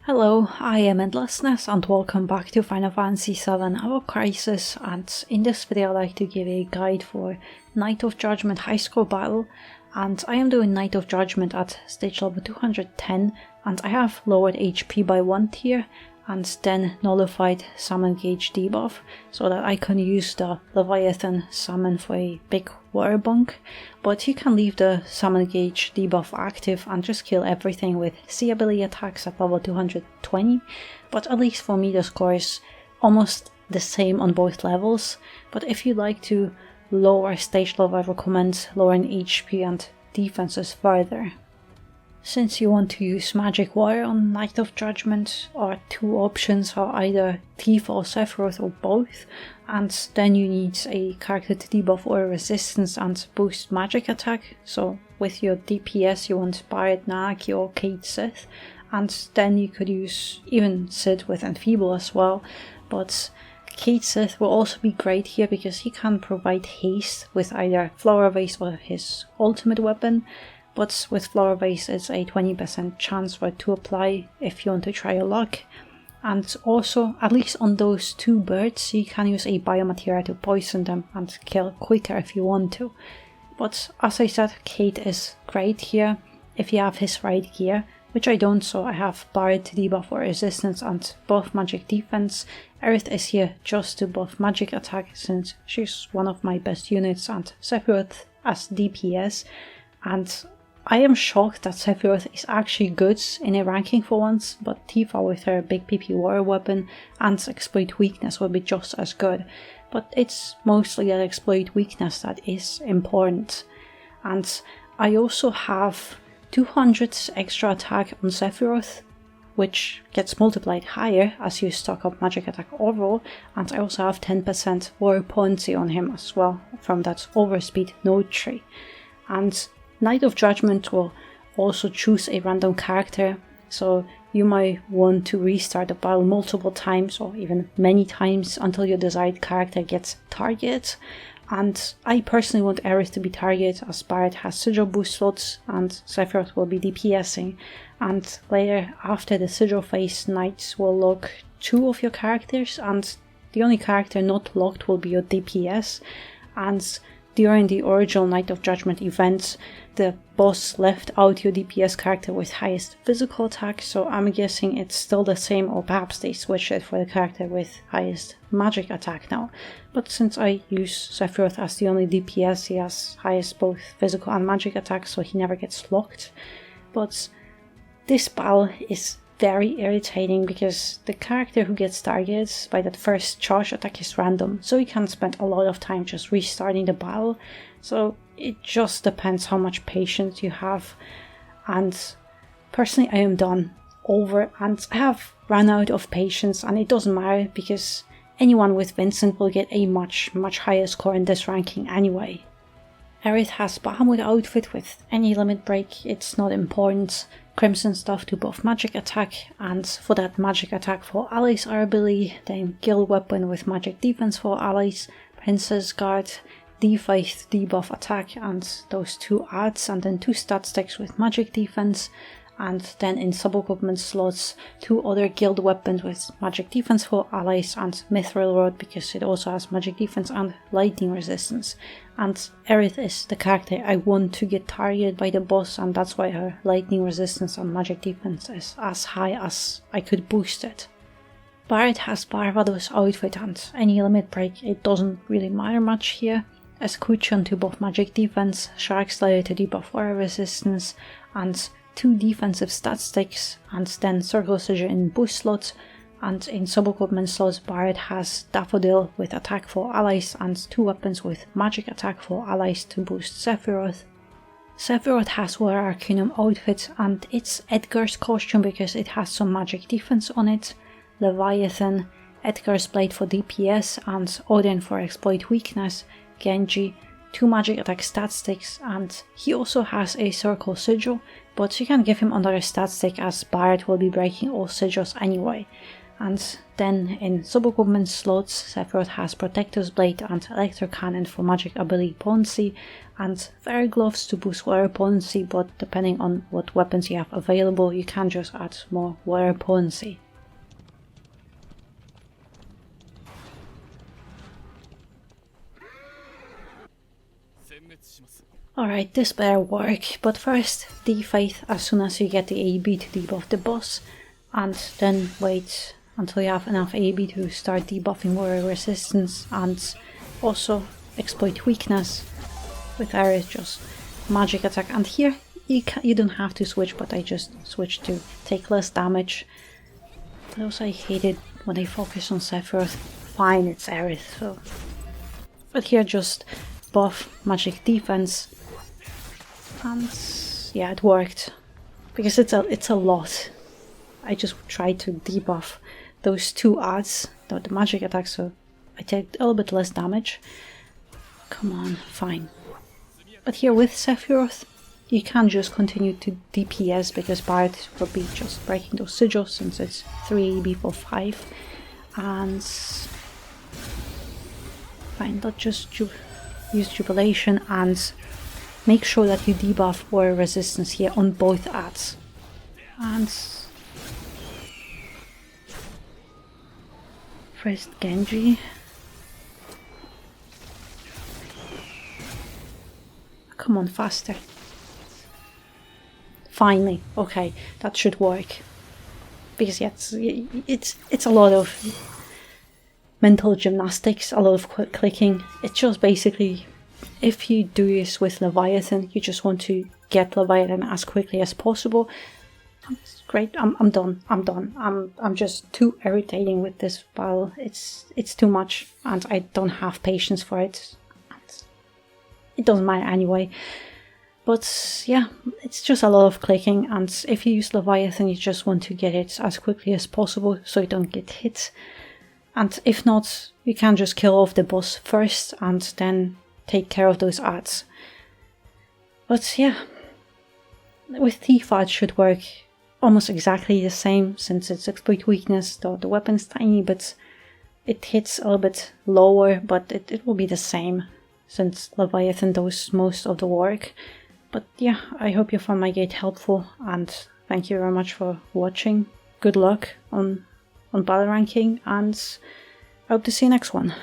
Hello, I am Endlessness and welcome back to Final Fantasy VII Hour Crisis, and in this video I'd like to give a guide for Night of Judgment high score battle, and I am doing Night of Judgment at stage level 210 and I have lowered HP by 1 tier and then nullified summon gauge debuff so that I can use the Leviathan summon for a big water bunk, but you can leave the summon gauge debuff active and just kill everything with C ability attacks at level 220, but at least for me the score is almost the same on both levels. But if you like to lower stage level, I recommend lowering HP and defenses further. Since you want to use Magic Water on Night of Judgment, our two options are either Tifa or Sephiroth or both, and then you need a character to debuff Water resistance and boost magic attack. So with your DPS you want Barret, Nagi or Cait Sith, and then you could use even Sid with Enfeeble as well, but Cait Sith will also be great here because he can provide haste with either Flower Vase or his ultimate weapon. But with Flower Vase it's a 20% chance for it to apply if you want to try your luck. And also, at least on those two birds, you can use a biomateria to poison them and kill quicker if you want to. But as I said, Cait is great here if you have his right gear, which I don't, so I have Barret to debuff for resistance and buff magic defense. Aerith is here just to buff magic attack since she's one of my best units, and Sephiroth as DPS. And I am shocked that Sephiroth is actually good in a ranking for once, but Tifa with her big PP water weapon and exploit weakness will be just as good. But it's mostly that exploit weakness that is important. And I also have 200 extra attack on Sephiroth, which gets multiplied higher as you stock up magic attack overall, and I also have 10% water potency on him as well from that overspeed node tree. And Night of Judgment will also choose a random character, so you might want to restart the battle multiple times or even many times until your desired character gets target. And I personally want Aerith to be target as Barret has sigil boost slots and Sephiroth will be DPSing. And later after the sigil phase, Knights will lock 2 of your characters and the only character not locked will be your DPS. And during the original Night of Judgment events, the boss left out your DPS character with highest physical attack, so I'm guessing it's still the same, or perhaps they switched it for the character with highest magic attack now. But since I use Sephiroth as the only DPS, he has highest both physical and magic attack, so he never gets locked. But this battle is very irritating because the character who gets targeted by that first charge attack is random, so you can spend a lot of time just restarting the battle. So it just depends how much patience you have, and personally I am done over and I have run out of patience, and it doesn't matter because anyone with Vincent will get a much higher score in this ranking anyway. Aerith has Bahamut outfit with any limit break, it's not important. Crimson stuff to buff magic attack, and for that magic attack for allies are ability, then guild weapon with magic defense for allies, princess guard, D5 debuff attack and those 2 adds, and then 2 stat sticks with magic defense, and then in sub-equipment slots 2 other guild weapons with magic defense for allies and mithril rod because it also has magic defense and lightning resistance. And Aerith is the character I want to get targeted by the boss, and that's why her lightning resistance and magic defense is as high as I could boost it. Barret has Barbados outfit and any limit break, it doesn't really matter much here. Escutcheon to buff magic defense, Shark Slayer to debuff water resistance, and 2 defensive stat sticks, and then Circle Sigil in boost slots. And in sub-equipment slots, Barret has Daffodil with attack for allies and 2 weapons with magic attack for allies to boost Sephiroth. Sephiroth has Water Arcanum outfit, and it's Edgar's costume because it has some magic defense on it. Leviathan, Edgar's Blade for DPS, and Odin for exploit weakness. Genji, 2 magic attack stat sticks, and he also has a Circle Sigil, but you can give him another stat stick as Barret will be breaking all sigils anyway. And then in sub-equipment slots, Sephiroth has Protector's Blade and Electric Cannon for magic ability potency, and Fairy Gloves to boost water potency, but depending on what weapons you have available, you can just add more water potency. Alright, this better work, but first defaith as soon as you get the AB to debuff the boss, and then wait until you have enough AB to start debuffing water resistance, and also exploit weakness with Aerith, just magic attack. And here you don't have to switch, but I just switched to take less damage. But also I hated when they focus on Sephiroth. Fine, it's Aerith, so... But here just buff magic defense. And yeah, it worked. Because it's a lot. I just tried to debuff those two adds, the magic attack, so I take a little bit less damage. Come on, fine. But here with Sephiroth, you can just continue to DPS because Barret will be just breaking those sigils since it's 3 AB for 5. And fine, let's just use Jubilation and make sure that you debuff water resistance here on both adds. And first Genji. Come on, faster. Finally, okay, that should work. Because yeah, it's a lot of mental gymnastics, a lot of clicking. It's just basically, if you do this with Leviathan, you just want to get Leviathan as quickly as possible. It's great. I'm done. I'm just too irritating with this battle. It's too much, and I don't have patience for it. It doesn't matter anyway. But yeah, it's just a lot of clicking, and if you use Leviathan, you just want to get it as quickly as possible so you don't get hit. And if not, you can just kill off the boss first and then take care of those adds. But yeah, with Tifa it should work almost exactly the same, since it's exploit weakness, though the weapon's tiny, but it hits a little bit lower, but it will be the same, since Leviathan does most of the work. But yeah, I hope you found my guide helpful, and thank you very much for watching. Good luck on battle ranking, and I hope to see you next one.